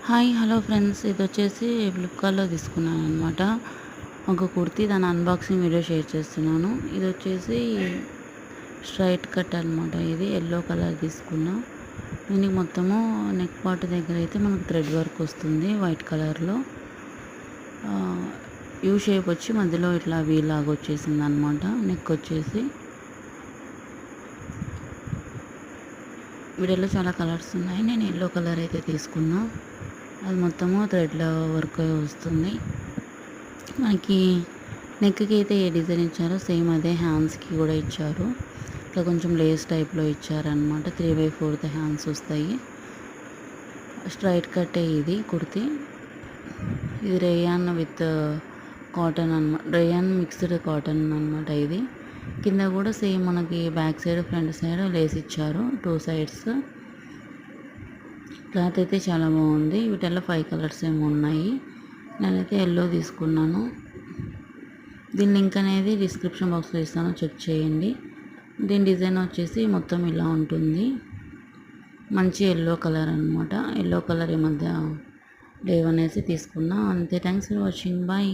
Hi hello friends, ఇది వచ్చేసి ఫ్లిప్కార్ట్లో తీసుకున్నాను అనమాట. ఒక కుర్తీ, దాని అన్బాక్సింగ్ వీడియో షేర్ చేస్తున్నాను. ఇది వచ్చేసి స్ట్రైట్ కట్ అనమాట. ఇది ఎల్లో కలర్ తీసుకున్నా. దీనికి మొత్తము నెక్ పార్ట్ దగ్గర అయితే మనకు థ్రెడ్ వర్క్ వస్తుంది వైట్ కలర్లో. యూ షేప్ వచ్చి మధ్యలో ఇట్లా వీ లాగా వచ్చేసింది అనమాట. నెక్ వచ్చేసి వీడియోలో చాలా కలర్స్ ఉన్నాయి. నేను ఎల్లో కలర్ అయితే తీసుకున్నా. అది మొత్తము థ్రెడ్ల వర్క్ వస్తుంది. మనకి నెక్కి అయితే ఏ డిజైన్ ఇచ్చారో సేమ్ అదే హ్యాండ్స్కి కూడా ఇచ్చారు. ఇట్లా కొంచెం లేస్ టైప్లో ఇచ్చారనమాట. 3/4 హ్యాండ్స్ వస్తాయి. స్ట్రైట్ కట్టే ఇది కుర్తీ. ఇది రేయాన్ విత్ కాటన్ అనమాట. రేయాన్ మిక్స్డ్ కాటన్ అనమాట. ఇది కింద కూడా సేమ్ మనకి back side front side lace ఇచ్చారు, 2 సైడ్స్. క్లాత్ అయితే చాలా బాగుంది. వీటిల్లో 5 కలర్స్ ఏమో ఉన్నాయి. నేనైతే ఎల్లో తీసుకున్నాను. దీని లింక్ అనేది డిస్క్రిప్షన్ బాక్స్లో ఇస్తాను, చెక్ చేయండి. దీని డిజైన్ వచ్చేసి మొత్తం ఇలా ఉంటుంది. మంచి ఎల్లో కలర్ అనమాట. ఎల్లో కలర్ ఈ మధ్య లేవనేసి తీసుకున్నా. అంతే. Thanks for watching. బాయ్.